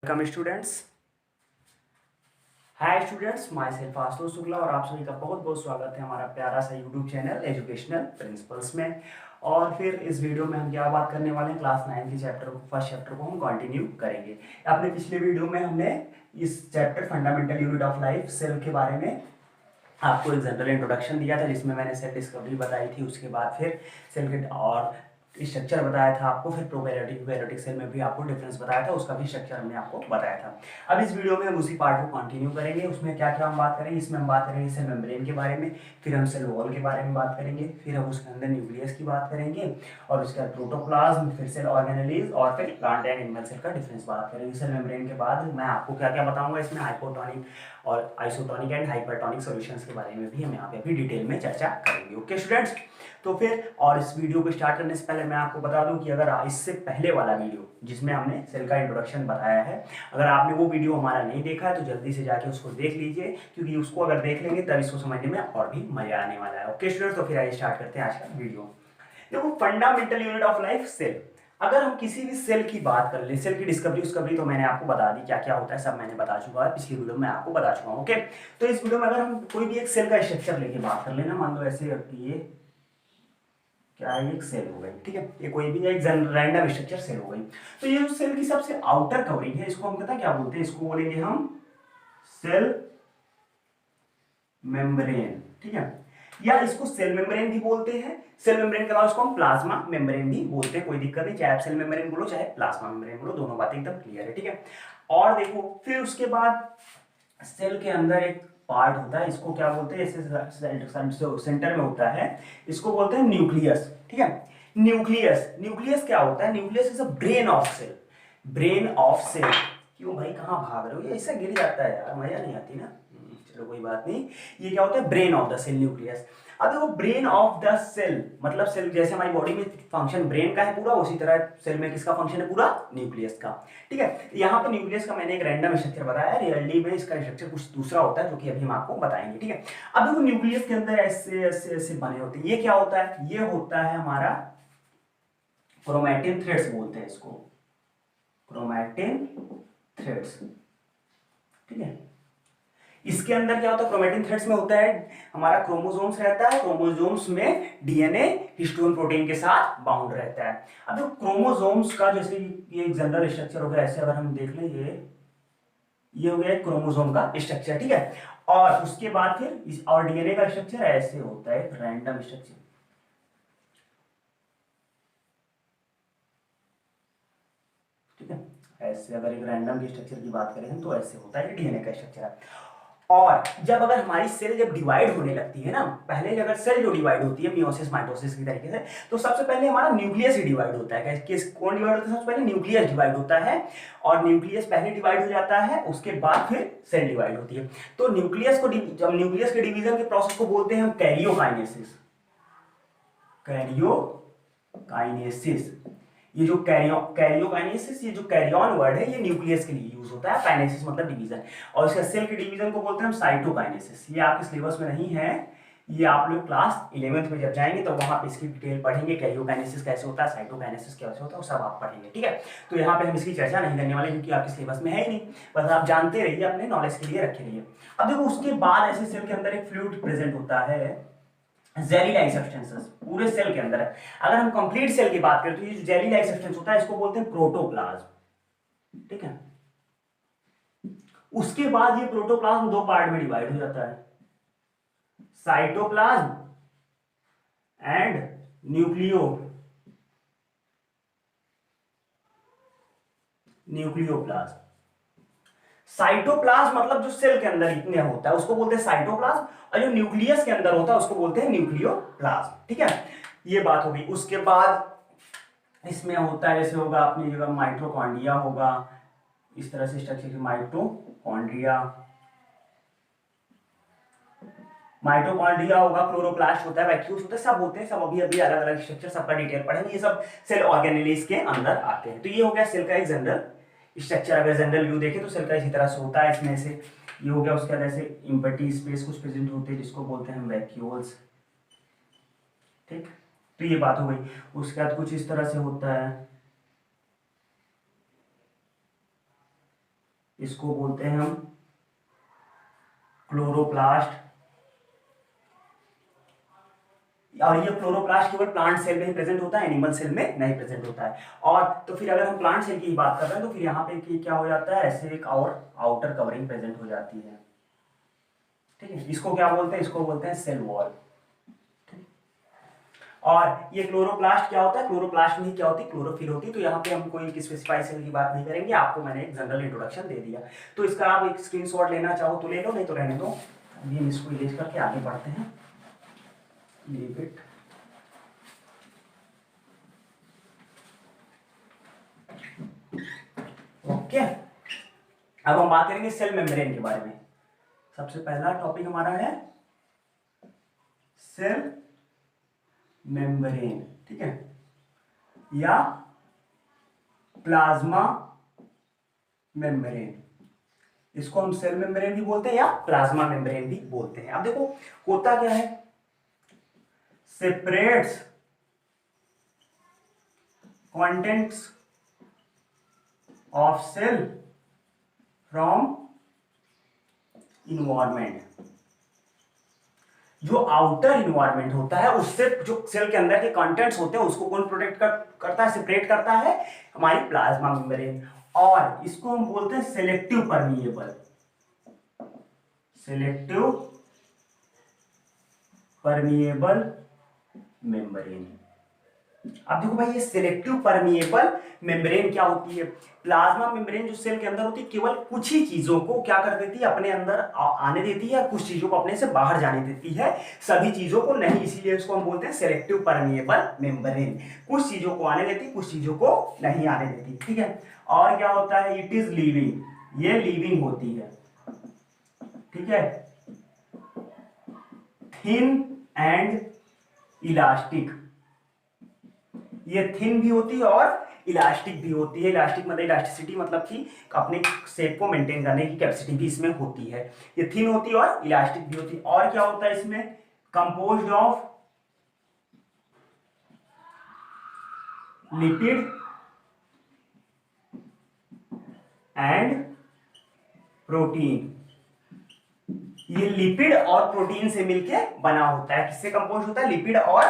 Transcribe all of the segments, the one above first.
Welcome students. Hi students, my self Ashutosh Shukla और आप सभी का बहुत बहुत स्वागत है हमारा प्यारा सा यूट्यूब चैनल एजुकेशनल प्रिंसिपल्स में। और फिर इस वीडियो में हम क्या बात करने वाले हैं, क्लास 9 के फर्स्ट चैप्टर को हम कंटिन्यू करेंगे। अपने पिछले वीडियो में हमने इस chapter fundamental unit of life cell के बारे में आपको एक जनरल इंट्रोडक्शन दिया था, जिसमें मैंने सेल डिस्कवरी बताई थी। उसके बाद फिर सेल के और स्ट्रक्चर बताया था आपको, फिर प्रोकैरियोटिक यूकैरियोटिक सेल में भी आपको डिफरेंस बताया था, उसका भी स्ट्रक्चर हमने आपको बताया था। अब इस वीडियो में हम उसी पार्ट को कंटिन्यू करेंगे। उसमें क्या क्या हम बात करेंगे, इसमें हम बात करेंगे सेल मेम्ब्रेन के बारे में, फिर हम सेल वॉल के बारे में बात करेंगे, फिर हम उसके अंदर न्यूक्लियस की बात करेंगे, और उसके बाद प्रोटोप्लाज्म, फिर सेल ऑर्गेनेलीज, और फिर प्लांट एंड एनिमल सेल का डिफरेंस बात करेंगे। सेल मेम्ब्रेन के बाद मैं आपको क्या क्या बताऊंगा, इसमें हाइपोटोनिक और आइसोटोनिक एंड हाइपरटोनिक सॉल्यूशंस के बारे में भी हम यहाँ पे अभी डिटेल में चर्चा करेंगे। ओके स्टूडेंट्स, तो फिर और इस वीडियो को स्टार्ट करने से पहले मैं आपको बता दूं कि अगर इससे पहले वाला वीडियो जिसमें हमने सेल का इंट्रोडक्शन बताया है, अगर आपने वो वीडियो हमारा नहीं देखा है तो जल्दी से जाके उसको देख लीजिए, क्योंकि उसको अगर देख लेंगे तब इसको समझने में और भी मजा आने वाला है। ओके स्टूडेंट्स, तो फिर आइए स्टार्ट करते हैं आज का वीडियो। देखो, fundamental unit of life cell. अगर हम किसी भी सेल की बात कर ले, सेल की डिस्कवरी तो मैंने आपको बता दी, क्या क्या होता है सब मैंने बता चुका है, पिछली वीडियो में आपको बता चुका हूँ। ओके, तो इस वीडियो में अगर हम कोई भी एक सेल का स्ट्रक्चर लेके बात कर लेना, मान लो ऐसे ये क्या है, एक सेल हो गई, ठीक है, ये कोई भी एक रैंडम स्ट्रक्चर सेल हो गई। तो ये जो सेल की सबसे आउटर कवरिंग है, इसको हम पता क्या बोलते हैं, इसको बोलेंगे हम सेल मेम्ब्रेन, ठीक है, या इसको सेल मेम्ब्रेन भी बोलते हैं। सेल मेम्ब्रेन के अलावा इसको हम प्लाज्मा मेम्ब्रेन भी बोलते हैं, कोई दिक्कत नहीं, चाहे आप सेल मेम्ब्रेन बोलो चाहे प्लाज्मा मेम्ब्रेन बोलो, दोनों बातें एकदम क्लियर है, ठीक है। और देखो, फिर उसके बाद सेल के अंदर एक पार्ट होता है, इसको क्या बोलते हैं, सेंटर में होता है, इसको बोलते हैं न्यूक्लियस, ठीक है। न्यूक्लियस, न्यूक्लियस क्या होता है, nucleus is a brain of cell. Brain of cell, क्यों भाई कहाँ भाग रहे हो, ये ऐसा गिर जाता है यार, मजा नहीं आती ना। चलो कोई बात नहीं, ये क्या होता है, brain of the cell, nucleus. अब देखो, ब्रेन ऑफ द सेल मतलब सेल जैसे हमारी बॉडी में फंक्शन ब्रेन का है पूरा, उसी तरह सेल में किसका फंक्शन है पूरा, न्यूक्लियस का, ठीक है। यहाँ पे न्यूक्लियस का मैंने एक रैंडम स्ट्रक्चर बताया, रियलिटी में इसका स्ट्रक्चर कुछ दूसरा होता है, जो कि अभी हम आपको बताएंगे, ठीक है। अब देखो, न्यूक्लियस के अंदर ऐसे ऐसे ऐसे बने होते हैं, ये क्या होता है, ये होता है हमारा क्रोमैटिन थ्रेड्स बोलते हैं इसको, क्रोमैटिन थ्रेड्स, ठीक है। इसके अंदर क्या होता है, क्रोमैटिन थ्रेड्स में होता है हमारा क्रोमोसोम्स रहता है, क्रोमोसोम्स में डीएनए हिस्टोन प्रोटीन के साथ बाउंड रहता है। अब जो क्रोमोसोम्स का जैसे ये एक जनरल स्ट्रक्चर हो गया, ऐसे अगर हम देख लें, ये हो गया क्रोमोसोम का स्ट्रक्चर, ठीक है। और उसके बाद फिर इस और डीएनए का स्ट्रक्चर ऐसे होता है, रैंडम स्ट्रक्चर, ठीक है। ऐसे अगर एक रैंडम के स्ट्रक्चर की बात करें तो ऐसे होता है, डीएनए का स्ट्रक्चर है। और जब अगर हमारी सेल जब डिवाइड होने लगती है ना, पहले अगर सेल जो डिवाइड होती है मियोसिस माइटोसिस की तरीके से, तो सबसे पहले हमारा न्यूक्लियस ही डिवाइड होता है। कौन डिवाइड होता है, सबसे पहले न्यूक्लियस डिवाइड होता है, और न्यूक्लियस पहले डिवाइड हो जाता है, उसके बाद फिर सेल डिवाइड होती है। तो न्यूक्लियस को जब न्यूक्लियस के डिवीजन के प्रोसेस को बोलते हैं हम कैरियोकाइनेसिस, कैरियोकाइनेसिस। ये जो कैरियोकाइनेसिस, ये जो कैरियन वर्ड है, ये न्यूक्लियस के लिए यूज होता है, काइनेसिस मतलब डिवीजन, और इसका सेल के डिवीजन को बोलते हैं हम साइटोकाइनेसिस। ये आपके सिलेबस में नहीं है, ये आप लोग क्लास 11th में जब जाएंगे तो वहां पे इसकी डिटेल पढ़ेंगे, कैरियोकाइनेसिस कैसे होता है, साइटोकाइनेसिस कैसे होता है, वो सब आप पढ़ेंगे, ठीक है। तो यहाँ पे हम इसकी चर्चा नहीं करने वाले, क्योंकि आपके सिलेबस में है ही नहीं, बस आप जानते रहिए, अपने नॉलेज के लिए रखे रहिए। अब देखो, उसके बाद ऐसे सेल के अंदर एक फ्लूइड प्रेजेंट होता है, जेली लाइक सब्सटेंसेस पूरे सेल के अंदर है। अगर हम कंप्लीट सेल की बात करें तो ये जो जेली लाइक सब्सटेंस होता है, इसको बोलते हैं प्रोटोप्लाज्म, ठीक है। उसके बाद ये प्रोटोप्लाज्म दो पार्ट में डिवाइड हो जाता है, साइटोप्लाज्म एंड न्यूक्लियोप्लाज्म। साइटोप्लाज्म मतलब जो सेल के अंदर इतने होता है उसको बोलते हैं साइटोप्लाज्म, और जो न्यूक्लियस के अंदर होता है उसको बोलते हैं न्यूक्लियोप्लाज्म, ठीक है। ये बात हो गई। उसके बाद इसमें होता है, जैसे होगा अपनी जगह माइटोकॉन्ड्रिया होगा, इस तरह से स्ट्रक्चर की माइटोकॉन्ड्रिया, माइटोकॉन्ड्रिया होगा, क्लोरोप्लास्ट होता है, वैक्यूल्स होता है, सब होते हैं, सब अभी अभी अलग अलग स्ट्रक्चर सबका डिटेल पढ़ेंगे, ये सब सेल ऑर्गेनेलिस के अंदर आते हैं। तो ये हो गया सेल का एक जनरल स्ट्रक्चर। अगर जनरल व्यू देखें तो सेल का इसी तरह से होता है, इसमें से ये हो गया। उसके बाद ऐसे इम्पटी स्पेस कुछ प्रेजेंट होते हैं, जिसको बोलते हैं वैक्यूल्स, ठीक। तो ये बात हो गई। उसके बाद कुछ इस तरह से होता है, इसको बोलते हैं हम क्लोरोप्लास्ट। और ये क्लोरोप्लास्ट केवल प्लांट सेल में ही प्रेजेंट होता है, एनिमल सेल में नहीं प्रेजेंट होता है। और तो फिर अगर हम प्लांट सेल की बात कर रहे हैं तो फिर यहाँ पे क्या हो जाता है, ऐसे एक और आउटर कवरिंग प्रेजेंट हो जाती है। ठीक है, इसको क्या बोलते हैं, इसको बोलते हैं सेल वॉल। और ये क्लोरोप्लास्ट क्या होता है, क्लोरोप्लास्ट में ही क्या होती है, क्लोरोफिल होती है। तो यहाँ पे हम कोई स्पेसिफाई सेल की बात नहीं करेंगे, आपको मैंने एक जनरल इंट्रोडक्शन दे दिया। तो इसका आप एक स्क्रीनशॉट लेना चाहो तो ले लो, नहीं तो रहने दो। ये इसको इरेज करके आगे बढ़ते हैं। Leave it. ओके, अब हम बात करेंगे सेल मेम्ब्रेन के बारे में। सबसे पहला टॉपिक हमारा है सेल मेम्ब्रेन, ठीक है, या प्लाज्मा मेम्ब्रेन। इसको हम सेल मेम्ब्रेन भी बोलते हैं या प्लाज्मा मेम्ब्रेन भी बोलते हैं। अब देखो होता क्या है, separates contents of cell from environment. जो आउटर इन्वायरमेंट होता है उससे जो सेल के अंदर के कंटेंट्स होते हैं उसको कौन प्रोटेक्ट करता है, सेपरेट करता है, हमारी प्लाज्मा मेम्ब्रेन। और इसको हम बोलते हैं selective permeable, selective permeable membrane. अब देखो भाई, ये सिलेक्टिव परमिएबल मेम्ब्रेन क्या होती है, प्लाज्मा मेम्ब्रेन जो सेल के अंदर होती है केवल कुछ ही चीजों को क्या कर देती है, अपने अंदर आने देती है, कुछ चीजों को अपने से बाहर जाने देती है, सभी चीजों को नहीं। इसीलिए इसको हम बोलते हैं सिलेक्टिव परमिएबल मेम्ब्रेन। कुछ चीजों को आने देती, कुछ चीजों को नहीं आने देती, ठीक है। और क्या होता है, इट इज लिविंग, ये लिविंग होती है, ठीक है, थिन एंड इलास्टिक। ये थिन भी होती है और इलास्टिक भी होती है। इलास्टिक मतलब इलास्टिसिटी, मतलब कि अपने शेप को मेंटेन करने की कैपेसिटी भी इसमें होती है। ये थिन होती है और इलास्टिक भी होती है। और क्या होता है इसमें, composed of lipid and protein. ये लिपिड और प्रोटीन से मिलके बना होता है। किससे कंपोज होता है, लिपिड और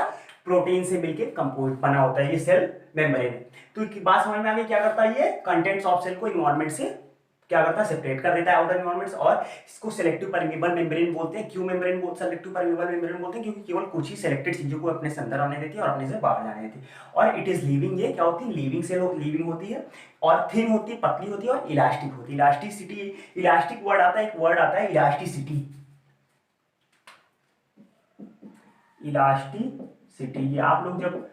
प्रोटीन से मिलके कंपोज बना होता है ये सेल मेम्ब्रेन। तो एक बात समझ में आ गई, क्या करता है ये, कंटेंट्स ऑफ सेल को इन्वायरमेंट से क्या करता है, सेपरेट कर देता है आउटर इन्वायरमेंट से। और इसको सेलेक्टिव परमिएबल मेम्ब्रेन बोलते हैं। क्यों मेम्ब्रेन बोलते, सेलेक्टिव परमिएबल मेम्ब्रेन बोलते हैं, क्योंकि केवल कुछ ही सेलेक्टेड चीजों को अपने से अंदर आने देती है और अपने से बाहर जाने देती है। और इट इज लिविंग, ये क्या होती है, लिविंग सेल, लिविंग होती है और थिन होती है, पतली होती है और इलास्टिक होती है। इलास्टिसिटी, इलास्टिक वर्ड आता है, एक वर्ड आता है इलास्टिसिटी, इलास्टिसिटी। ये आप लोग जब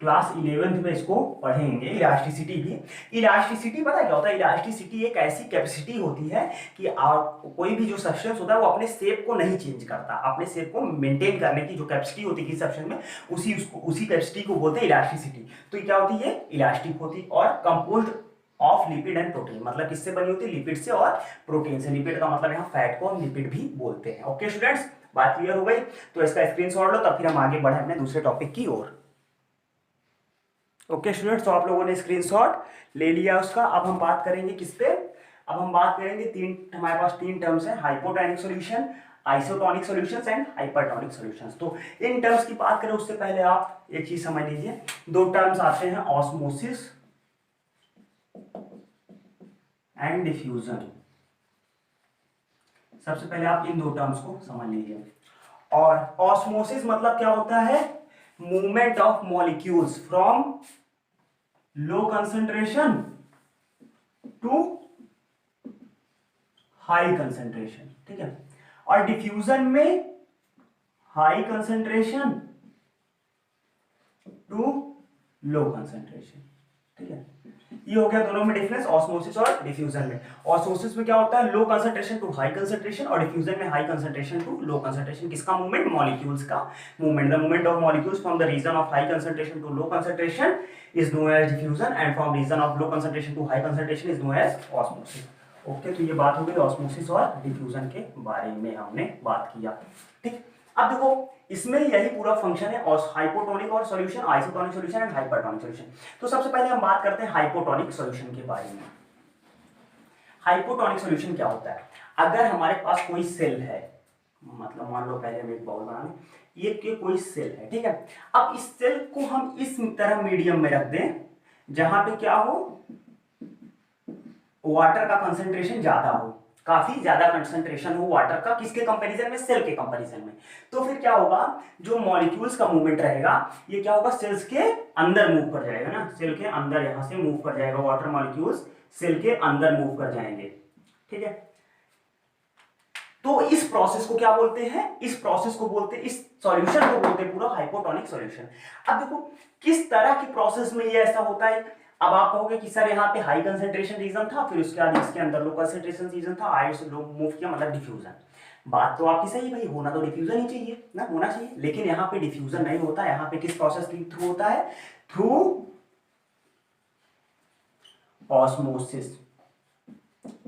क्लास 11th में इसको पढ़ेंगे, इलास्टिसिटी भी। इलास्टिसिटी पता क्या होता है, इलास्टिसिटी एक ऐसी कैपेसिटी होती है कि आप कोई भी जो सब्सटेंस होता है वो अपने शेप को नहीं चेंज करता, अपने शेप को मेंटेन करने की जो कैपेसिटी होती है किसी सब्सटेंस में, उसी कैपेसिटी को बोलते हैं इलास्टिसिटी। तो क्या होती है, इलास्टिक होती है और composed of lipid and protein. मतलब किससे बनी होती है, लिपिड से और प्रोटीन से। लिपिड का मतलब यहाँ फैट को हम लिपिड भी बोलते हैं। ओके स्टूडेंट्स, बात क्लियर हो गई। तो इसका स्क्रीनशॉट लो, तब फिर हम आगे बढ़े अपने दूसरे टॉपिक की ओर। ओके स्टूडेंट्स, तो आप लोगों ने स्क्रीनशॉट ले लिया उसका। अब हम बात करेंगे किस पे, अब हम बात करेंगे हमारे पास तीन टर्म्स है, hypotonic solution, isotonic solutions and hypertonic solutions. तो इन टर्म्स की बात करें उससे पहले आप एक चीज समझ लीजिए, दो टर्म्स आते हैं, ऑस्मोसिस एंड डिफ्यूजन। सबसे पहले आप इन दो टर्म्स को समझ लीजिए। और ऑस्मोसिस मतलब क्या होता है, movement of molecules from low concentration to high concentration, ठीक है। और डिफ्यूजन में high concentration to low concentration, ठीक है। ये हो गया दोनों में डिफरेंस, ऑस्मोसिस और डिफ्यूजन में। ऑस्मोसिस में क्या होता है, low concentration to high concentration, और डिफ्यूजन में high concentration to low concentration. किसका मूवमेंट, मॉलिक्यूल्स का movement. The movement of molecules from the region of high concentration to low concentration is known as diffusion, and from region of low concentration to high concentration is known as osmosis. Okay, तो ये बात हो गई osmosis और diffusion के बारे में हमने बात किया, ठीक। अब देखो इसमें यही पूरा फंक्शन है, और हाइपोटोनिक और solution, isotonic solution and hypertonic solution. तो सबसे पहले हम बात करते हैं हाइपोटोनिक सॉल्यूशन के बारे में। हाइपोटोनिक सॉल्यूशन क्या होता है? अगर हमारे पास कोई सेल है, मतलब मान लो पहले हम एक बाउल बना लें, ये कोई सेल है, ठीक है। अब इस सेल को हम इस तरह मीडियम में रख दें जहां पे क्या हो, वाटर का कंसंट्रेशन ज्यादा हो, काफी ज्यादा कंसंट्रेशन हो वाटर का, किसके कंपैरिजन में? सेल के कंपैरिजन में। तो फिर क्या होगा, जो मॉलिक्यूल्स का मूवमेंट रहेगा ये क्या होगा, सेल्स के अंदर मूव कर जाएगा ना, सेल के अंदर यहां से मूव कर जाएगा, वाटर मॉलिक्यूल्स सेल के अंदर मूव कर जाएंगे, ठीक है। तो इस प्रोसेस को क्या बोलते हैं? इस प्रोसेस को बोलते हैं, इस सॉल्यूशन को बोलते हैं पूरा हाइपोटोनिक सॉल्यूशन। अब देखो किस तरह की प्रोसेस में ये ऐसा होता है। अब आप कहोगे कि सर यहाँ पे हाई कंसंट्रेशन रीजन था, फिर उसके बाद इसके अंदर लो कंसंट्रेशन रीजन था, आइस लो मूव किया, मतलब डिफ्यूजन। बात तो आपकी सही भाई, होना तो डिफ्यूजन ही चाहिए ना, होना चाहिए, लेकिन यहाँ पे डिफ्यूजन नहीं होता, यहाँ पे किस प्रोसेस के थ्रू होता है? Through osmosis.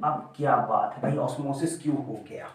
अब क्या बात है भाई, ऑस्मोसिस क्यों हो गया?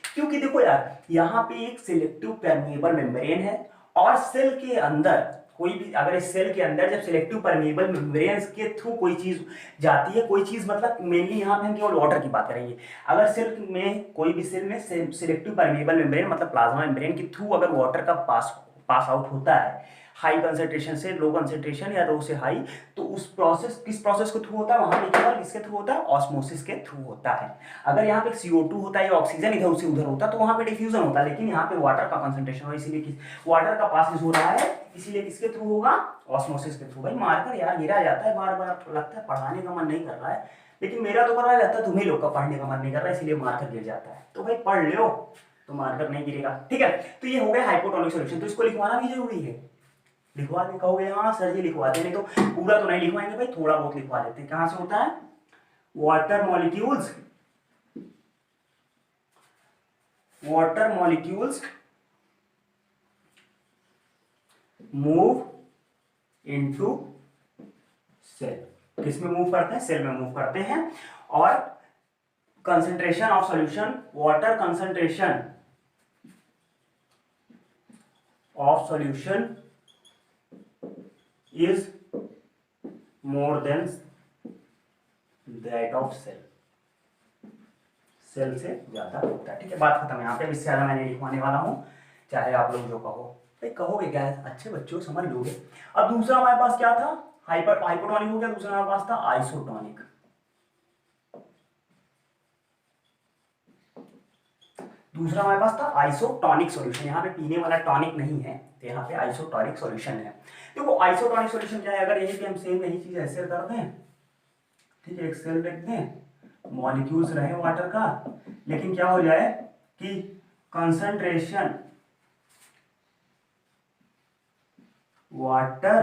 क्योंकि देखो यार, यहाँ पे एक सिलेक्टिव परमेएबल मेम्ब्रेन है, और सेल के अंदर कोई भी, अगर इस सेल के अंदर जब सिलेक्टिव परमेएबल मेम्ब्रेन के थ्रू कोई चीज जाती है, कोई चीज मतलब मेनली यहाँ पे हम केवल वाटर की बात करेंगे। अगर सेल में, कोई भी सेल में सिलेक्टिव परमेएबल मेम्ब्रेन मतलब प्लाज्मा मेम्ब्रेन के थ्रू अगर वाटर का पास आउट होता है, हाई कंसंट्रेशन से लो कंसंट्रेशन या लो से हाई, तो उस प्रोसेस, किस प्रोसेस के थ्रू होता है? वहां पे केवल किसके थ्रू होता है? ऑस्मोसिस के थ्रू होता है। अगर यहाँ पे CO2 होता है या ऑक्सीजन इधर से उधर होता है तो वहां पे डिफ्यूजन होता है, लेकिन यहाँ पे वाटर का कंसंट्रेशन हो, इसीलिए वाटर का पास हो रहा है, इसीलिए किसके थ्रू होगा? ऑस्मोसिस के थ्रू। भाई मारकर यार गिरा जाता है बार बार, लगता है पढ़ाने का मन नहीं कर रहा है, लेकिन मेरा तो कर रहा रहता है, तुम्हें लोग का पढ़ने का मन नहीं कर रहा है, इसलिए मारकर गिर जाता है। तो भाई पढ़ लो तो मारकर नहीं गिरेगा, ठीक है। तो ये हो गया हाइपोटोनिक सॉल्यूशन। तो इसको लिखवाना भी जरूरी है, लिखवा दे, कहोगे हाँ सर जी लिखवा दे, नहीं तो पूरा तो नहीं लिखवाएंगे भाई, थोड़ा बहुत लिखवा देते हैं। कहां से होता है? Water molecules move into cell. किस में मूव करते हैं? सेल में मूव करते हैं। और concentration of solution, water concentration of solution is more than that of cell, cell से ज्यादा होता है, ठीक है। बात खत्म है यहाँ पे, इससे ज्यादा मैं नहीं लिखवाने वाला हूँ, चाहे आप लोग जो कहो। भाई कहोगे क्या, अच्छे बच्चों समझ लोगे। अब दूसरा हमारे पास क्या था? हाइपोटोनिक हो गया, दूसरा हमारे पास था आइसोटोनिक। दूसरा हमारे पास था आइसोटोनिक सॉल्यूशन। यहाँ पे पीने वाला टॉनिक नहीं है, तो यहाँ पे आइसोटोनिक सॉल्यूशन है। देखो आइसोटोनिक सॉल्यूशन क्या है, अगर यही पे हम सेम यही चीज ऐसे कर दें, ठीक है, एक सेल रख दें, मॉलिक्यूल्स रहे वाटर का, लेकिन क्या हो जाए कि concentration water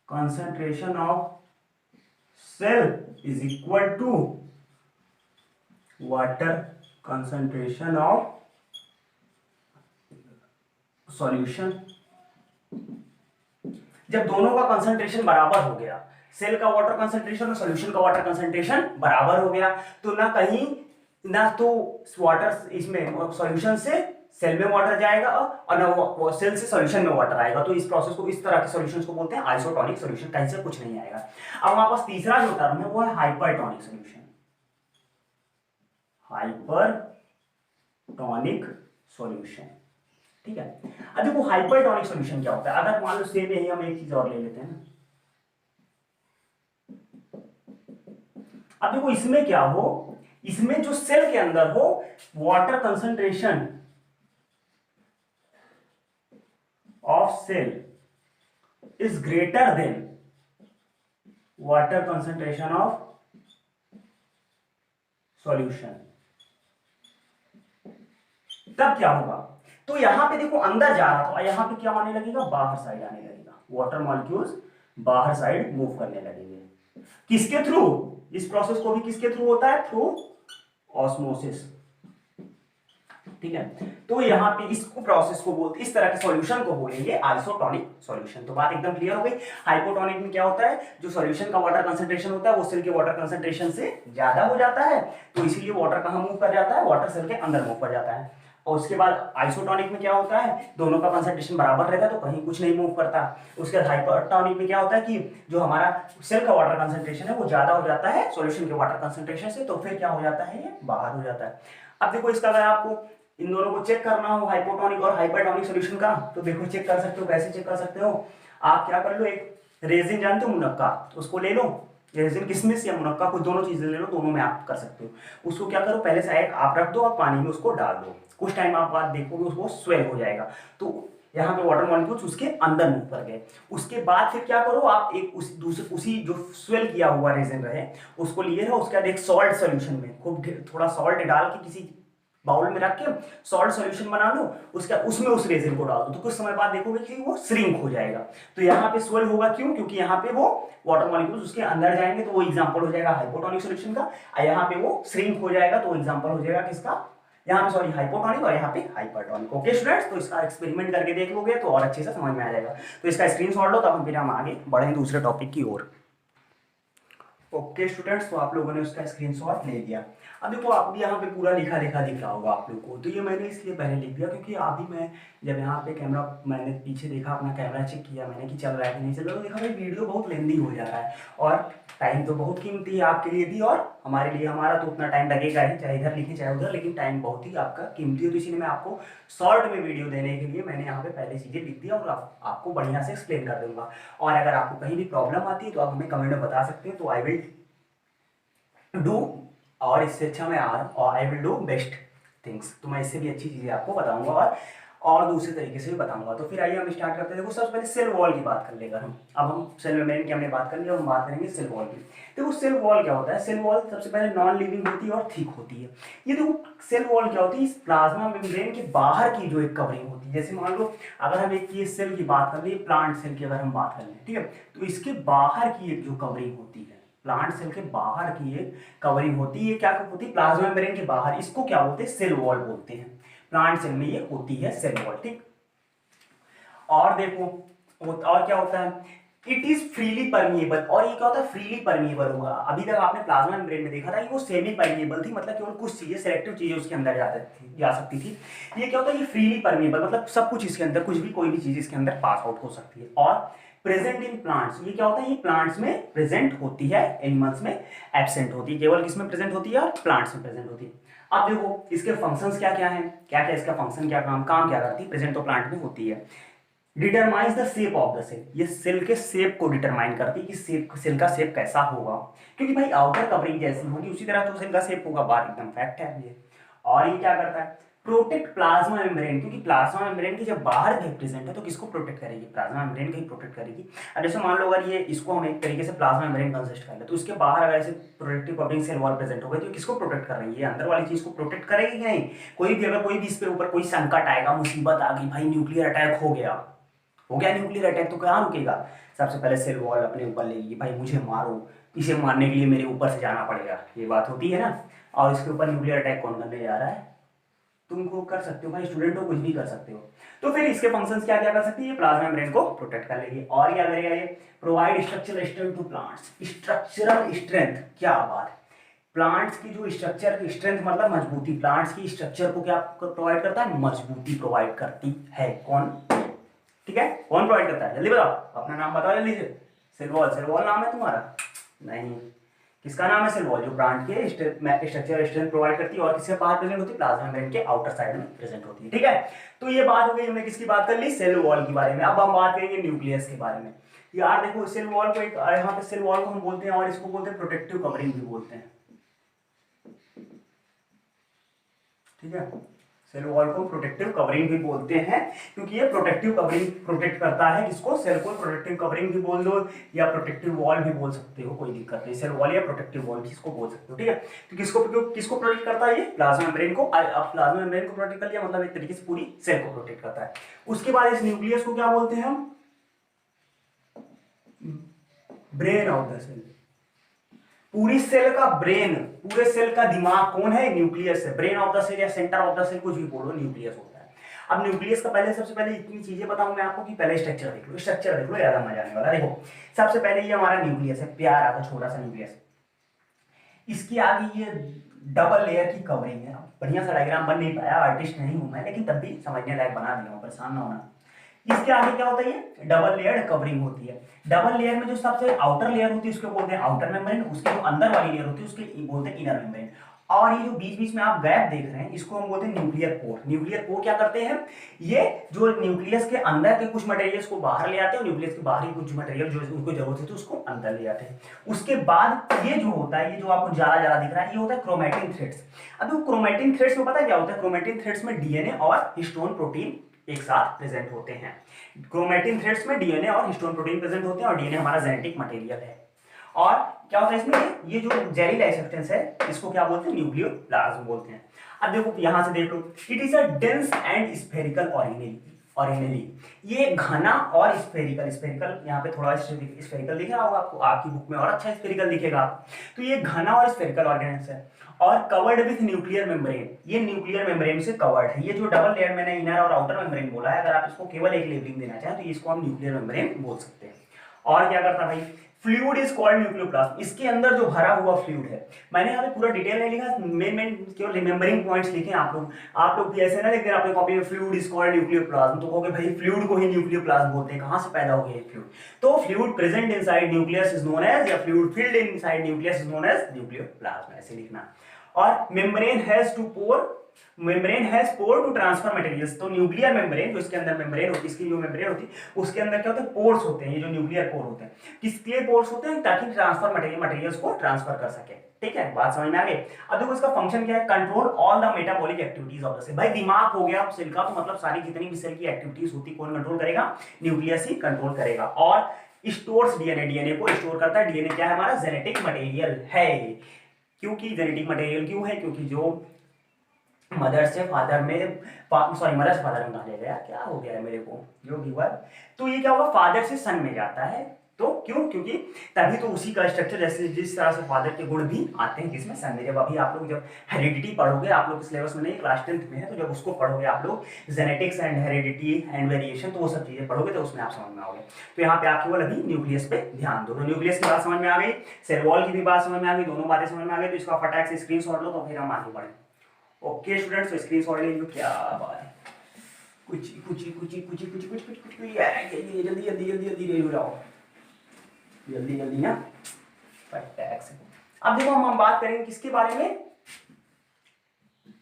concentration of cell is equal to water concentration of solution. जब दोनों का कंसंट्रेशन बराबर हो गया, सेल का वाटर कंसंट्रेशन और सॉल्यूशन का वाटर कंसंट्रेशन बराबर हो गया, तो ना कहीं ना तो वाटर इसमें सॉल्यूशन से सेल में वाटर जाएगा और ना सेल से सॉल्यूशन में वाटर आएगा। तो इस प्रोसेस को, इस तरह के सॉल्यूशंस को बोलते हैं आइसोटोनिक सॉल्यूशन। कहीं से कुछ नहीं आएगा। अब हमारे पास तीसरा जो टर्म है वो है हाइपरटोनिक सॉल्यूशन। हाइपरटोनिक सॉल्यूशन, ठीक है। अब देखो हाइपरटोनिक सॉल्यूशन क्या होता है। अगर मान लो सेम यही हम एक चीज और ले लेते हैं ना, अब देखो इसमें क्या हो, इसमें जो सेल के अंदर हो water concentration of cell is greater than water concentration of solution. तब क्या होगा, तो यहां पे देखो अंदर जा रहा था, यहां पे क्या आने लगेगा, बाहर साइड आने लगेगा, वाटर मॉलिक्यूल्स बाहर साइड मूव करने लगेंगे। किसके थ्रू? इस प्रोसेस को भी किसके थ्रू होता है? थ्रू ऑस्मोसिस, ठीक है। तो यहाँ पे इसको प्रोसेस को बोलते, इस तरह के सॉल्यूशन को बोलेंगे आइसोटोनिक सॉल्यूशन। तो बात एकदम क्लियर हो गई। हाइपोटोनिक में क्या होता है, जो सॉल्यूशन का वाटर कंसंट्रेशन होता है वो सेल के वाटर कंसंट्रेशन से ज्यादा हो जाता है, तो इसीलिए वाटर कहां मूव कर जाता है, वाटर सेल के अंदर मूव कर जाता है। और उसके बाद आइसोटोनिक में क्या होता है, दोनों का कंसंट्रेशन बराबर रहता है तो कहीं कुछ नहीं मूव करता। उसके बाद हाइपरटोनिक में क्या होता है कि जो हमारा सेल का वाटर कंसंट्रेशन है वो ज्यादा हो जाता है सॉल्यूशन के वाटर कंसंट्रेशन से, तो फिर क्या हो जाता है, ये बाहर हो जाता है। अब देखो इसका अगर आपको इन दोनों को चेक करना हो, हाइपोटोनिक और हाइपरटोनिक सॉल्यूशन का, तो देखो चेक कर सकते हो। कैसे चेक कर सकते हो, आप क्या कर लो, एक रेजिन जानते हो मुनक्का, उसको ले लो, रेजिन किशमिश या मुनक्का, कुछ दोनों चीजें ले लो, दोनों में आप कर सकते हो। उसको क्या करो, पहले साइड आप रख दो और पानी में उसको डाल दो, कुछ टाइम आप बाद देखोगे उसको स्वेल हो जाएगा, तो यहाँ पे वाटर मॉलिक्यूल्स उसके अंदर मूव कर गए। उसके बाद फिर क्या करो, आप एक उसी जो स्वेल किया हुआ रेजिन रहे उसको लिए रहो, उसके बाद एक सॉल्ट सोल्यूशन में खूब थोड़ा सॉल्ट डाल के किसी बाउल में रख के सॉल्ट सॉल्यूशन बना लो, उसका उसमें उस रेजिन को डाल दो, तो कुछ समय बाद देखोगे कि वो श्रिंक हो जाएगा। तो यहाँ पे स्वेल होगा, क्यों, क्योंकि यहाँ पे वो वाटर मॉलिक्यूल्स उसके अंदर जाएंगे, तो वो एग्जांपल हो जाएगा हाइपोटोनिक सॉल्यूशन का। और यहाँ पे वो श्रिंक हो जाएगा, तो एग्जांपल हो जाएगा किसका, यहाँ पे सॉरी हाइपोटोनिक और यहाँ पे हाइपरटोनिक। ओके स्टूडेंट्स, तो इसका एक्सपेरिमेंट करके देख लोगे तो और अच्छे से समझ में आ जाएगा। तो इसका स्क्रीनशॉट लो, तब फिर हम आगे बढ़ेंगे दूसरे टॉपिक की ओर। ओके स्टूडेंट्स, तो आप लोगों ने उसका स्क्रीनशॉट ले लिया। अब देखो आप भी यहाँ पे पूरा लिखा लिखा दिख रहा होगा आप लोगों को, तो ये मैंने इसलिए पहले लिख दिया क्योंकि अभी मैं जब यहाँ पे कैमरा मैंने पीछे देखा, अपना कैमरा चेक किया मैंने कि चल रहा है कि नहीं चल रहा, तो देखा भाई वीडियो बहुत लेंदी हो जा रहा है और टाइम तो बहुत कीमती है आपके लिए भी और हमारे लिए। हमारा तो उतना टाइम लगेगा ही, चाहे इधर लिखे चाहे उधर, लेकिन टाइम बहुत ही आपका कीमती है, तो इसीलिए मैं आपको शॉर्ट में वीडियो देने के लिए मैंने यहाँ पे पहले चीजें लिख दिया और आपको बढ़िया से एक्सप्लेन कर दूंगा। और अगर आपको कहीं भी प्रॉब्लम आती है तो आप हमें कमेंट में बता सकते हैं, तो आई विल डू, और इससे अच्छा मैं I will do best things, तो मैं इससे भी अच्छी चीजें आपको बताऊंगा और दूसरे तरीके से भी बताऊंगा। तो फिर आइए हम स्टार्ट करते हैं। देखो सबसे पहले सेल वॉल की बात कर लेगा हम, अब हम सेल मेम्ब्रेन की हमने बात कर ली, अब हम बात करेंगे सेल वॉल की। देखो सेल वॉल क्या होता है, सेल वॉल सबसे पहले नॉन लिविंग होती है और थिक होती है। ये देखो सेल वॉल क्या होती है, इस प्लाज्मा मेम्ब्रेन के बाहर की जो एक कवरिंग होती है। जैसे मान लो अगर हम एक ये सेल की बात कर ले, प्लांट सेल की अगर हम बात कर लें, ठीक है, तो इसके बाहर की एक जो कवरिंग होती है, प्लांट सेल के बाहर की एक कवरिंग होती है, क्या होती है, प्लाज्मा मेम्ब्रेन के बाहर, इसको क्या बोलते हैं, सेल वॉल बोलते हैं। प्लांट सेल में ये होती है सेल वॉल, ठीक। और देखो और क्या होता है, इट इज फ्रीली परमिएबल, और ये क्या होता है, फ्रीली परमिएबल होगा। अभी तक आपने प्लाज्मा मेम्ब्रेन में देखा था कि वो सेमी परमिएबल थी, मतलब केवल कुछ चीजें, सिलेक्टिव चीजें उसके अंदर जा सकती थी। ये क्या होता है, ये फ्रीली परमिएबल, मतलब सब कुछ इसके अंदर, कुछ भी कोई भी चीज इसके अंदर पास आउट हो सकती है। और प्रेजेंट इन प्लांट्स, ये क्या होता है, ये प्लांट्स में प्रेजेंट होती है, एनिमल्स में एब्सेंट होती है। केवल किसमें प्रेजेंट होती है, और प्लांट्स में प्रेजेंट होती है। अब देखो इसके फंक्शंस क्या क्या हैं, क्या क्या इसका फंक्शन, क्या काम क्या करती है, प्रेजेंट तो प्लांट में होती है। Determines the shape of the cell, ये सेल के शेप को डिटरमाइन करती है कि सेल का शेप कैसा होगा, क्योंकि भाई आउटर कवरिंग जैसी होगी उसी तरह तो सेल का शेप होगा बाहर, एकदम फैक्ट है ये। और ये क्या करता है, प्रोटेक्ट प्लाज्मा मेम्ब्रेन, क्योंकि प्लाज्मा मेम्ब्रेन की जब बाहर भी प्रेजेंट है तो किसको प्रोटेक्ट करेगी, प्लाज्मा मेम्ब्रेन को ही प्रोटेक्ट करेगी। अब जैसे मान लो अगर ये इसको हम एक तरीके से प्लाज्मा मेम्ब्रेन कंसिस्ट कर ले, तो इसके बाहर अगर ऐसे protective covering cell wall present हो गई, तो किसको प्रोटेक्ट कर रही है, अंदर वाली चीज को प्रोटेक्ट करेगी या नहीं। कोई भी अगर कोई भी इस पे ऊपर कोई संकट आएगा, मुसीबत आ गई, भाई न्यूक्लियर अटैक हो गया न्यूक्लियर अटैक, तो कहाँ रुकेगा, सबसे पहले सेल वॉल अपने ऊपर लेगी, भाई मुझे मारो, इसे मारने के लिए मेरे ऊपर से जाना पड़ेगा, ये बात होती है ना। और इसके ऊपर न्यूक्लियर अटैक कौन करने जा रहा है, तुमको कर सकते हो भाई, स्टूडेंट हो, कुछ भी कर सकते हो। तो फिर इसके फंक्शंस क्या क्या कर सकती है, प्लाज्मा मेम्ब्रेन को प्रोटेक्ट कर लेगी। और क्या करेगा ये, provide structural strength to plants, structural strength, क्या बात है, प्लांट्स की जो स्ट्रक्चर की स्ट्रेंथ मतलब मजबूती, प्लांट्स की स्ट्रक्चर को क्या प्रोवाइड करता है, मजबूती प्रोवाइड करती है। कौन, ठीक है, कौन प्रोवाइड करता है, जल्दी बताओ, अपना नाम बताओ जल्दी से। सेल वॉल, सेल वॉल नाम है तुम्हारा, नहीं, किसका नाम है, सेल वॉल, जो प्लांट के स्ट्रक्चर स्ट्रेंथ प्रोवाइड करती है और किसके बाहर प्रेजेंट होती है, प्लाज्मा मेम्ब्रेन के आउटर साइड में प्रेजेंट होती है, ठीक है। तो ये बात हो गई, हमने किसकी बात कर ली, सेल वॉल के बारे में। अब हम बात करेंगे न्यूक्लियस के बारे में। यार देखो सेल वॉल को एक, यहाँ पे सेल वॉल को हम बोलते हैं और इसको बोलते हैं प्रोटेक्टिव कवरिंग भी बोलते हैं, ठीक है। सेल वॉल को प्रोटेक्टिव कवरिंग भी बोलते हैं क्योंकि ये प्रोटेक्टिव कवरिंग प्रोटेक्ट करता है किसको, सेल को। प्रोटेक्टिव कवरिंग भी बोल दो या प्रोटेक्टिव वॉल भी बोल सकते हो, कोई दिक्कत नहीं, सेल वॉल या प्रोटेक्टिव वॉल भी इसको बोल सकते हो, ठीक है। तो किसको प्रोटेक्ट करता है, ये प्लाज्मा मेम्ब्रेन को। अब प्लाज्मा मेम्ब्रेन को प्रोटेक्ट कर लिया, मतलब एक तरीके से पूरी सेल को प्रोटेक्ट करता है। उसके बाद इस न्यूक्लियस को क्या बोलते हैं हम, ब्रेन ऑफ द सेल। पूरी सेल का ब्रेन, पूरे सेल का दिमाग कौन है, न्यूक्लियस है। ब्रेन ऑफ द सेल या सेंटर ऑफ द सेल, कुछ भी बोलो, न्यूक्लियस होता है। अब न्यूक्लियस का पहले, सबसे पहले इतनी चीजें बताऊं मैं आपको कि पहले स्ट्रक्चर देख लो, स्ट्रक्चर देख लो, ज्यादा मजा आने वाला। देखो सबसे पहले ये हमारा न्यूक्लियस है, प्यारा सा छोटा सा न्यूक्लियस। इसकी आगे ये डबल लेयर की कवरिंग है। बढ़िया सा डायग्राम बन नहीं पाया, आर्टिस्ट नहीं हूं मैं, लेकिन तब भी समझने लायक बना दिया हूं, परेशान ना होना। इसके आगे क्या होता है, ये डबल लेयर कवरिंग होती है। डबल लेयर में जो सबसे आउटर लेयर होती है उसको बोलते हैं आउटर मेम्ब्रेन, उसके जो अंदर वाली लेयर होती है उसके बोलते हैं इनर मेम्ब्रेन। और ये जो बीच बीच में आप गैप देख रहे हैं इसको हम बोलते हैं न्यूक्लियर पोर। न्यूक्लियर पोर क्या करते हैं, ये जो न्यूक्लियस के अंदर के कुछ मटेरियल्स को बाहर ले आते हैं और न्यूक्लियस के बाहरी कुछ मटेरियल जो उनको जरूरत होती है उसको अंदर ले आते हैं। उसके बाद ये जो होता है, ये जो आपको ज्यादा ज्यादा दिख रहा है, ये होता है क्रोमैटिन थ्रेड्स। अब वो क्रोमैटिन थ्रेड्स में पता है क्या होता है, क्रोमैटिन थ्रेड्स में डीएनए और हिस्टोन प्रोटीन एक साथ प्रेजेंट होते हैं। क्रोमैटिन थ्रेड्स में डीएनए और हिस्टोन प्रोटीन प्रेजेंट होते हैं, और डीएनए हमारा जेनेटिक मटेरियल है। और क्या होता है इसमें, ये जो जेली लाइक सब्सटेंस है इसको क्या बोलते हैं, न्यूक्लियोप्लाज्म बोलते हैं। अब देखो यहां से देख लो, it is a dense and spherical organelle. ये घना और स्फेरिकल, स्फेरिकल यहाँ पे थोड़ा स्फेरिकल दिख रहा होगा आपको, आपकी बुक में और अच्छा स्फेरिकल दिखेगा। तो ये घना और स्फेरिकल ऑर्गेनेल्स है और कवर्ड विथ न्यूक्लियर मेम्ब्रेन। ये न्यूक्लियर मेम्ब्रेन से कवर्ड है। ये जो डबल लेयर मैंने इनर और आउटर मेम्ब्रेन बोला है, अगर आप इसको केवल एक लेबलिंग देना चाहें तो इसको हम न्यूक्लियर मेम्ब्रेन बोल सकते हैं। और क्या करता भाई, फ्लूइड इज कॉल्ड न्यूक्लियोप्लाज्म। इसके अंदर जो भरा हुआ फ्लूइड है, मैंने यहाँ पे पूरा डिटेल नहीं लिखा, मेन केवल रिमेंबरिंग पॉइंट्स लिखे हैं। आप लोग भी ऐसे ना लिखते हैं अपनी कॉपी में फ्लूइड इज कॉल्ड न्यूक्लियोप्लाज्म, तो कहोगे भाई फ्लूइड को ही न्यूक्लियोप्लाज्म बोलते हैं, कहां से पैदा हो गया ये फ्लूइड। तो fluid present inside nucleus is known as, या fluid filled inside nucleus is known as nucleoplasm, ऐसे लिखना। और membrane has two pore, membrane has pore to transfer materials. तो न्यूक्लियर मेम्ब्रेन जो इसके अंदर मेम्ब्रेन होती है, इसकी जो मेम्ब्रेन होती है उसके अंदर क्या होता है, पोर्स होते हैं। ये जो न्यूक्लियर पोर होते हैं किसके लिए पोर्स होते हैं, ताकि ट्रांसफर मटेरियल्स को ट्रांसफर कर सके। ठीक है, बात समझ में आ गई। अब देखो इसका फंक्शन क्या है, control all the metabolic activities of the cell. भाई दिमाग हो गया सेल का, तो मतलब सारी जितनी भी सेल की एक्टिविटीज होती है कौन कंट्रोल करेगा, न्यूक्लियस ही कंट्रोल करेगा। और स्टोर्स डीएनए, डीएनए को स्टोर करता है। डीएनए क्या है, हमारा जेनेटिक मटेरियल है। क्योंकि जेनेटिक मटेरियल क्यों है, क्योंकि जो मदर से फादर में, सॉरी मदर से फादर में कहा गया, क्या हो गया है मेरे को, जो भी हुआ। तो ये क्या होगा, फादर से सन में जाता है। तो क्यों, क्योंकि तभी तो उसी का स्ट्रक्चर जैसे जिस तरह से फादर के गुण भी आते हैं किसमें, सन में। जब अभी आप लोग जब हेरिडिटी पढ़ोगे, आप लोग सिलेबस में नहीं, क्लास 10th में है, तो जब उसको पढ़ोगे आप लोग genetics and heredity and variation, तो वो सब चीजें पढ़ोगे तो उसमें आप समझ में आओगे। तो यहाँ पे आप केवल अभी न्यूक्लियस पे ध्यान दो। तो न्यूक्लियस की बात समझ में आ गई, सेल वॉल की भी बात समझ में आ गई, दोनों बातें समझ में आ गई। तो इसका फटाक से स्क्रीनशॉट लो, तो फिर हम आगे बढ़े। ओके स्टूडेंट्स, तो स्क्रीनशॉट ले लो। क्या बात है, कुछ कुछ कुछ कुछ कुछ कुछ कुछ कुछ जल्दी जल्दी जल्दी जल्दी ले जाओ, जल्दी जल्दी ना फटाक से। अब देखो हम बात करेंगे किसके बारे में,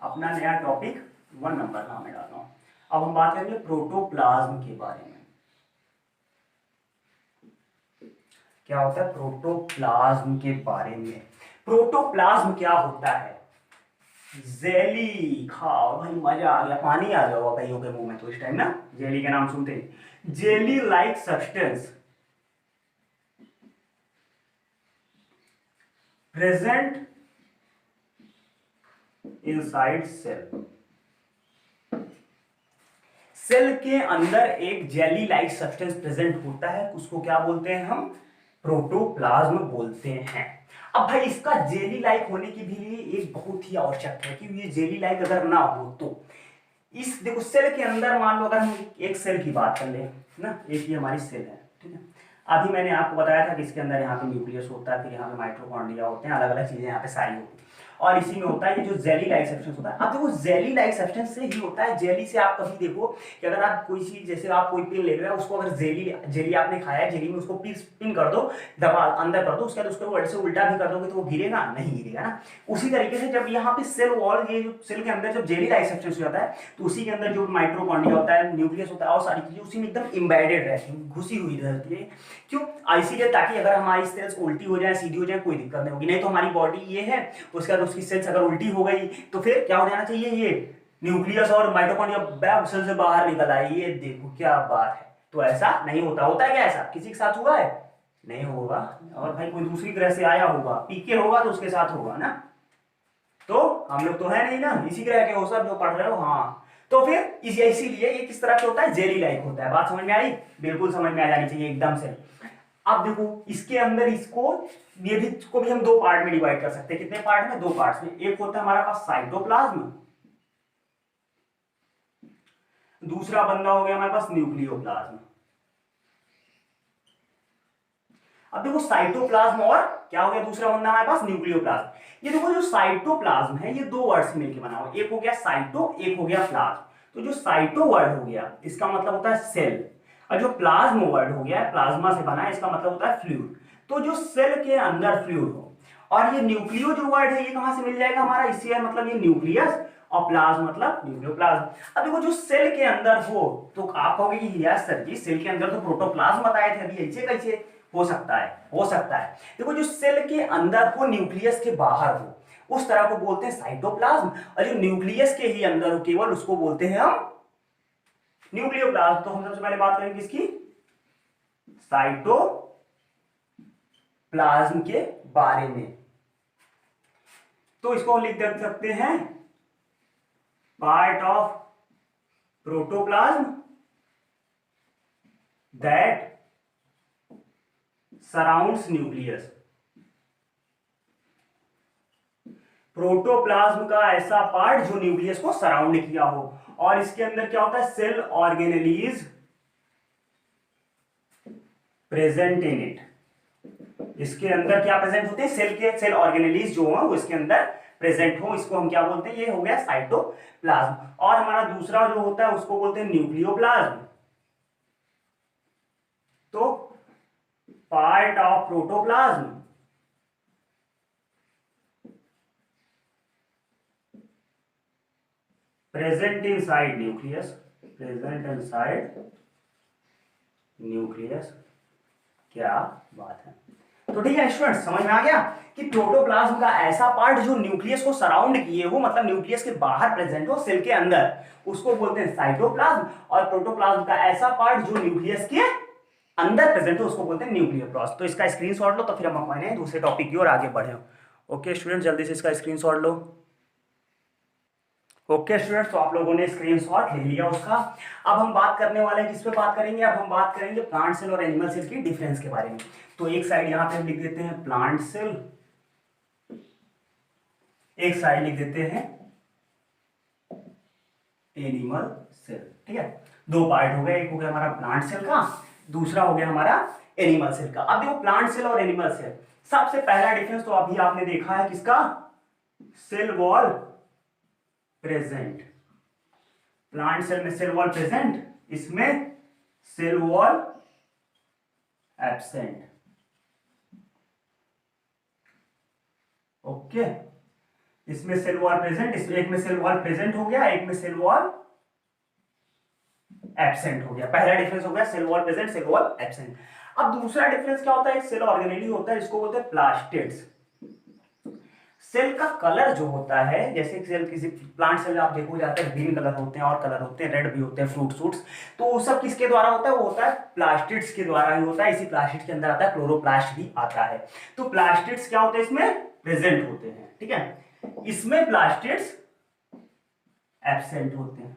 अपना नया टॉपिक 1 नंबर नाम में डाल रहा हूं। अब हम बात करेंगे प्रोटोप्लाज्म के बारे में। क्या होता है प्रोटोप्लाज्म के बारे में। प्रोटोप्लाज्म क्या होता है, जेली। खाओ भाई, मजा आ गया, पानी आ जाओ कईयों के मुंह में तो इस टाइम ना, जेली का नाम सुनते ही। Jelly like substance present inside cell. Cell के अंदर एक जेली लाइक सब्सटेंस प्रेजेंट होता है, उसको क्या बोलते हैं हम, प्रोटोप्लाज्म बोलते हैं। अब भाई इसका जेली लाइक होने के भी लिए एक बहुत ही आवश्यक है कि ये जेली लाइक अगर ना हो तो, इस देखो सेल के अंदर मान लो अगर हम एक सेल की बात कर ले ना, एक ही हमारी सेल है, ठीक है। अभी मैंने आपको बताया था कि इसके अंदर यहाँ पे न्यूक्लियस होता है, फिर यहाँ पे माइटोकॉन्ड्रिया होते हैं, अलग अलग चीजें यहाँ पे सारी होती है, और इसी में होता है ये जो जेली लाइक सब्सटेंस होता है। अब देखो जेली लाइक सब्सटेंस से ही होता है। जेली से आप कभी देखो कि अगर आप कोई चीज, जैसे आप कोई पिन ले रहे हो, उसको अगर जेली आपने खाया है, जेली में उसको पिन कर दो, दबा अंदर कर दो, उसके बाद उसको से उल्टा भी कर दोगे तो वो गिरेगा नहीं, गिरेगा ना। उसी तरीके से जब यहाँ पे सेल वॉल, ये जो सेल के अंदर जब जेली लाइक सब्सटेंस हो जाता है, तो उसी के अंदर जो माइटोकॉन्ड्रिया होता है, न्यूक्लियस होता है, और सारी चीजें उसी में एकदम इम्बेडेड रहती है, घुसी हुई रहती है। क्यों, इसीलिए ताकि अगर हमारी सेल्स उल्टी हो जाए, सीधी हो जाए, कोई दिक्कत नहीं होगी। नहीं तो हमारी बॉडी ये है, उसके बाद उसकी सेल्स अगर उल्टी हो गई तो फिर क्या हो जाना चाहिए, ये न्यूक्लियस और माइटोकॉन्ड्रिया सेल से बाहर निकल आए। ये देखो क्या बात है। तो ऐसा नहीं होता। होता है क्या ऐसा, किसी के साथ हुआ है, नहीं होगा। और भाई कोई दूसरी ग्रह से आया होगा, पीके होगा तो उसके साथ होगा ना। तो हम लोग तो है नहीं ना, इसी ग्रह के हो सब जो पढ़ रहे हो। हाँ, तो फिर इसीलिए ये किस तरह से होता है, जेली लाइक होता है। बात समझ में आई, बिल्कुल समझ में आ जानी चाहिए एकदम से। अब देखो इसके अंदर इसको, ये भी इसको भी हम 2 पार्ट में डिवाइड कर सकते हैं। कितने पार्ट में, 2 पार्ट्स में। एक होता है हमारा पास साइटोप्लाज्म, दूसरा बंदा हो गया हमारे पास न्यूक्लियोप्लाज्म। अब देखो साइटोप्लाज्म और क्या हो गया दूसरा बंदा हमारे पास न्यूक्लियोप्लाज्म। ये देखो जो साइटोप्लाज्म है ये दो वर्ड से मिलकर बना हुआ, एक हो गया साइटो, एक हो गया प्लाज्म। तो जो साइटो वर्ड हो गया इसका मतलब होता है सेल, और जो प्लाज्म वर्ड हो गया प्लाज्मा से बना है, इसका मतलब होता है फ्लूइड। तो जो सेल के अंदर फ्लूइड हो, और ये न्यूक्लियो जो वर्ड है ये कहां से मिल जाएगा हमारा, इससे मतलब ये न्यूक्लियस, और प्लाज्म मतलब न्यूक्लियोप्लाज्म। अब देखो जो सेल के अंदर हो, तो आप कहोगे कि यस सर जी सेल के अंदर तो प्रोटोप्लाज्म बताए थे अभी, ऐसे कैसे हो सकता है? हो सकता है, देखो जो सेल के अंदर हो न्यूक्लियस के बाहर हो उस तरह को बोलते हैं साइटोप्लाज्म, और जो न्यूक्लियस के ही अंदर हो केवल उसको बोलते हैं हम न्यूक्लियोप्लाज्म। तो हम सबसे पहले बात करेंगे इसकी साइटोप्लाज्म के बारे में। तो इसको लिख दे सकते हैं part of protoplasm that surrounds nucleus. Protoplasm का ऐसा पार्ट जो न्यूक्लियस को सराउंड किया हो, और इसके अंदर क्या होता है cell organelles present in it. इसके अंदर क्या प्रेजेंट होते हैं, सेल के सेल ऑर्गेनेलीज जो है वो इसके अंदर प्रेजेंट हो, इसको हम क्या बोलते हैं, ये हो गया साइटोप्लाज्म। और हमारा दूसरा जो होता है उसको बोलते हैं न्यूक्लियोप्लाज्म। तो part of protoplasm present inside nucleus, present inside nucleus. क्या बात है। तो ठीक है स्टूडेंट्स, समझ में आ गया कि प्रोटोप्लाज्म का ऐसा पार्ट जो न्यूक्लियस को सराउंड किए हो, मतलब न्यूक्लियस के बाहर प्रेजेंट हो सेल के अंदर, उसको बोलते हैं साइटोप्लाज्म। और प्रोटोप्लाज्म का ऐसा पार्ट जो न्यूक्लियस के अंदर प्रेजेंट हो उसको बोलते हैं न्यूक्लियोप्लाज्म। तो इसका स्क्रीनशॉट लो, तो फिर हम अपने दूसरे टॉपिक की ओर आगे बढ़े। ओके स्टूडेंट, जल्दी से इसका स्क्रीनशॉट लो। ओके स्टूडेंट्स, तो आप लोगों ने स्क्रीनशॉट ले लिया उसका। अब हम बात करने वाले हैं, किस पे बात करेंगे, अब हम बात करेंगे प्लांट सेल और एनिमल सेल की डिफरेंस के बारे में। तो एक साइड यहां पे हम लिख देते हैं प्लांट सेल, एक साइड लिख देते हैं एनिमल सेल। ठीक है, दो पार्ट हो गए, एक हो गया हमारा प्लांट सेल का, दूसरा हो गया हमारा एनिमल सेल का। अब देखो प्लांट सेल और एनिमल सेल, सबसे पहला डिफरेंस तो अभी आपने देखा है किसका, cell wall present. Plant cell में सेल वॉल प्रेजेंट, इसमें सेल वॉल एब्सेंट। ओके, इसमें सेल वॉल प्रेजेंट, इसमें एक में सेल वॉल प्रेजेंट हो गया, एक में सेल वॉल एब्सेंट हो गया। पहला डिफरेंस हो गया cell wall present, cell wall absent. अब दूसरा डिफरेंस क्या होता है, एक सेल ऑर्गेनेली होता है, इसको बोलते हैं प्लास्टिड्स। सेल का कलर जो होता है, जैसे सेल किसी प्लांट सेल आप देखो जाते हैं ग्रीन कलर होते हैं और कलर होते हैं, रेड भी होते हैं, फ्रूट सूट्स, तो वो सब किसके द्वारा होता है, वो होता है प्लास्टिड्स के द्वारा ही होता है। इसी प्लास्टिड के अंदर आता है क्लोरोप्लास्ट भी आता है। तो प्लास्टिड्स क्या होते हैं, इसमें प्रेजेंट होते हैं। ठीक है, इसमें प्लास्टिड्स एब्सेंट होते हैं।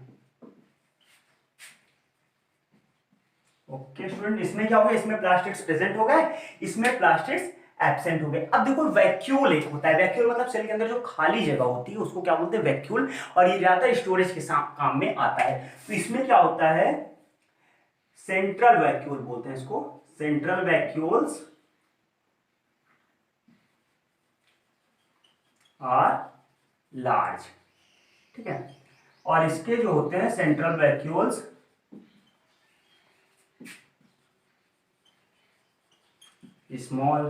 ओके स्टूडेंट, इसमें क्या हो गया, इसमें प्लास्टिड्स प्रेजेंट हो गए, इसमें प्लास्टिड्स एब्सेंट हो गए। अब देखो वैक्यूल एक होता है, वैक्यूल मतलब सेल के अंदर जो खाली जगह होती है उसको क्या बोलते हैं, वैक्यूल, और ये ज्यादातर स्टोरेज के काम में आता है। तो इसमें क्या होता है, सेंट्रल वैक्यूल बोलते हैं इसको, सेंट्रल वैक्यूल्स आर लार्ज। ठीक है, और इसके जो होते हैं सेंट्रल वैक्यूल्स स्मॉल।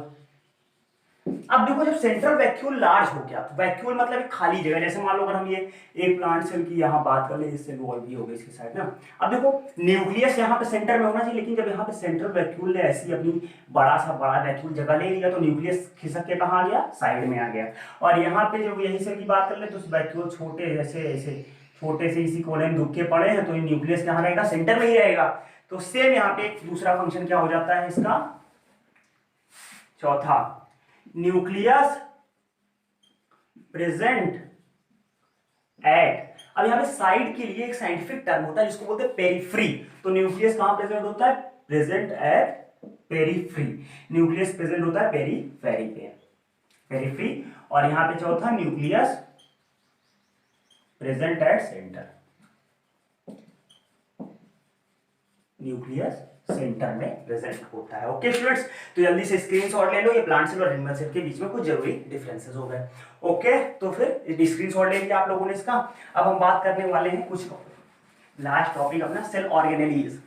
अब देखो जब सेंट्रल वैक्यूल लार्ज हो गया, तो वैक्यूल मतलब एक खाली जगह, जैसे मान लो अगर हम ये एक प्लांट सेल की यहाँ बात कर ले, इससे वॉल भी हो गई इसकी साइड ना। अब देखो न्यूक्लियस यहाँ पे सेंटर में होना चाहिए, लेकिन जब यहाँ पे सेंट्रल वैक्यूल ने ऐसी अपनी बड़ा वैक्यूल जगह ले लिया, तो न्यूक्लियस खिसक के कहाँ आ गया, साइड में आ गया। और यहाँ पे जब यही सेल की बात कर ले, तो वैक्यूल छोटे जैसे ऐसे छोटे से इसी कोने में दुख के पड़े हैं, तो न्यूक्लियस कहाँ रहेगा, सेंटर में ही रहेगा। तो सेम यहाँ पे दूसरा फंक्शन क्या हो जाता है इसका, चौथा, न्यूक्लियस प्रेजेंट एट। अब यहां पे साइड के लिए एक साइंटिफिक टर्म होता है जिसको बोलते हैं पेरिफ्री। तो न्यूक्लियस कहां प्रेजेंट होता है, present at periphery. Nucleus present होता है पेरीफेरी पे, पेरिफ्री। और यहां पे चौथा, nucleus present at centre, nucleus centre में प्रेजेंट होता है। ओके स्टूडेंट्स, तो जल्दी से स्क्रीनशॉट ले लो, ये प्लांट सेल और एनिमल सेल के बीच में कुछ जरूरी डिफरेंसेस हो गए। ओके, तो फिर स्क्रीनशॉट ले लिया आप लोगों ने इसका। अब हम बात करने वाले हैं कुछ लास्ट टॉपिक अपना सेल ऑर्गेनेलीज।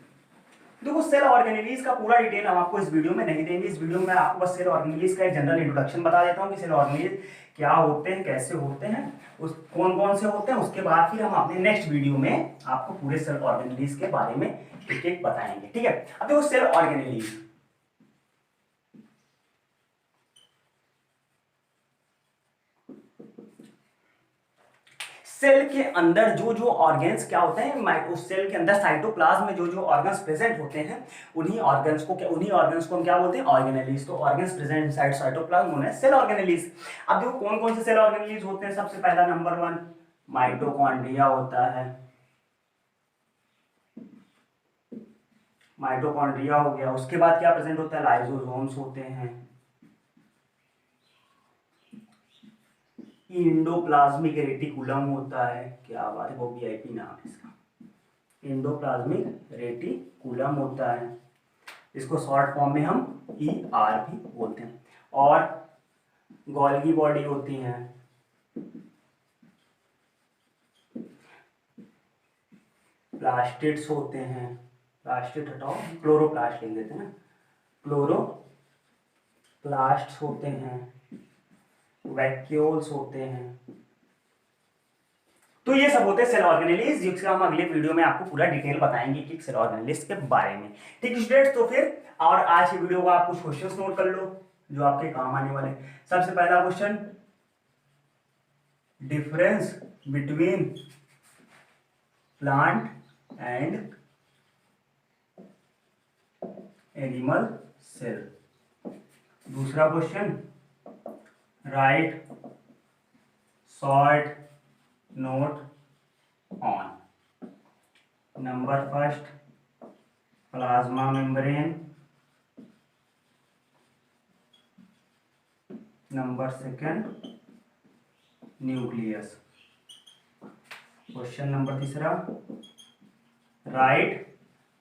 देखो सेल ऑर्गेनेलीज का पूरा डिटेल हम आपको इस वीडियो में नहीं देंगे। इस वीडियो में आपको बस सेल ऑर्गेनेलीज का एक जनरल इंट्रोडक्शन बता देता हूँ कि सेल ऑर्गेनेलीज क्या होते हैं, कैसे होते हैं, उस कौन कौन से होते हैं। उसके बाद फिर हम अपने नेक्स्ट वीडियो में आपको पूरे सेल ऑर्गेनेलीज के बारे में एक एक बताएंगे। ठीक है, अब देखो सेल ऑर्गेनेलीज, सेल के अंदर जो जो ऑर्गन्स क्या होते हैं, उस सेल के अंदर साइटोप्लाज्म में जो जो ऑर्गन्स प्रेजेंट होते हैं उन्हीं ऑर्गन्स को हम क्या बोलते हैं, ऑर्गेनेलीज। तो ऑर्गन्स प्रेजेंट इनसाइड साइटोप्लाज्म उन्हें सेल ऑर्गेनेलीज। अब देखो कौन कौन से सेल ऑर्गेनेलीज होते हैं। सबसे पहला नंबर 1 माइटोकॉन्ड्रिया होता है। माइटोकॉन्ड्रिया हो गया। उसके बाद क्या प्रेजेंट होता है, लाइसोसोम्स होते हैं। इंडोप्लाज्मिक रेटिकुलम होता है, क्या बात है, वो वीआईपी नाम है इसका, इंडोप्लाज्मिक रेटिकुलम होता है। इसको शॉर्ट फॉर्म में हम ईआर भी बोलते हैं। और गोल्गी बॉडी होती है, प्लास्टिड्स होते हैं, प्लास्टिड हटाओ, क्लोरोप्लास्ट लिख देते हैं ना, क्लोरोप्लास्ट होते हैं, वैक्यूल्स होते हैं। तो ये सब होते हैं सेल ऑर्गेनेलीज, जिसका हम अगले वीडियो में आपको पूरा डिटेल बताएंगे कि सेल ऑर्गेनेलीज के बारे में। ठीक है स्टूडेंट्स, तो फिर और आज की वीडियो को आप कुछ क्वेश्चंस नोट कर लो जो आपके काम आने वाले। सबसे पहला question, difference between plant and animal cell. दूसरा question, write short note on. Number first, plasma membrane. Number second, nucleus. Question number तीसरा, write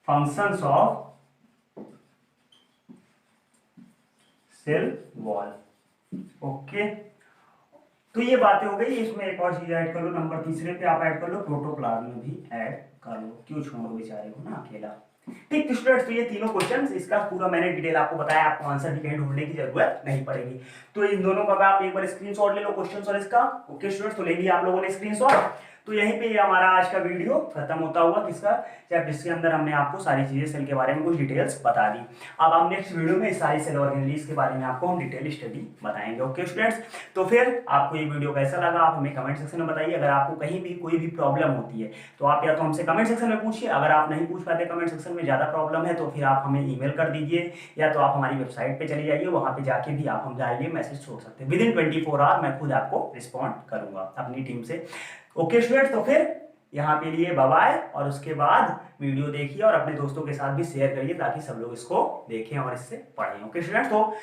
functions of cell wall. Okay, तो ये बातें हो गई। इसमें एक और चीज ऐड कर लो, नंबर तीसरे पे आप ऐड कर लो प्रोटोप्लाज्म भी ऐड कर लो, क्यों छोड़ो बेचारे को ना अकेला। ठीक तो स्टूडेंट्स, तो ये तीनों क्वेश्चंस, इसका पूरा मैंने डिटेल आपको बताया, आपको आंसर भी कहीं ढूंढने की जरूरत नहीं पड़ेगी। तो इन दोनों का आप एक बार स्क्रीनशॉट ले लो क्वेश्चंस और इसका। ओके स्टूडेंट्स, तो ले लिया आप लोगों ने स्क्रीनशॉट। तो यहीं पे हमारा आज का वीडियो खत्म होता हुआ, किसका चैप्टर, जिसके अंदर हमने आपको सारी चीजें सेल के बारे में कुछ डिटेल्स बता दी। अब हम नेक्स्ट वीडियो में सारी सेल ऑर्गेनेलीज के बारे में आपको हम डिटेल स्टडी बताएंगे। ओके स्टूडेंट्स, तो फिर आपको ये वीडियो कैसा लगा आप हमें कमेंट सेक्शन में बताइए। अगर आपको कहीं भी कोई भी प्रॉब्लम होती है तो आप या तो हमसे कमेंट सेक्शन में पूछिए, अगर आप नहीं पूछ पाते कमेंट सेक्शन में, ज्यादा प्रॉब्लम है, तो फिर आप हमें ईमेल कर दीजिए, या तो आप हमारी वेबसाइट पे चले जाइए, वहां पे जाके भी आप हम जाइए मैसेज छोड़ सकते हैं। विदिन 24 आवर मैं खुद आपको रिस्पॉन्ड करूंगा अपनी टीम से। ओके स्टूडेंट्स, तो फिर यहाँ पे लिए बाय बाय, और उसके बाद वीडियो देखिए और अपने दोस्तों के साथ भी शेयर करिए ताकि सब लोग इसको देखें और इससे पढ़ें। ओके स्टूडेंट्स, तो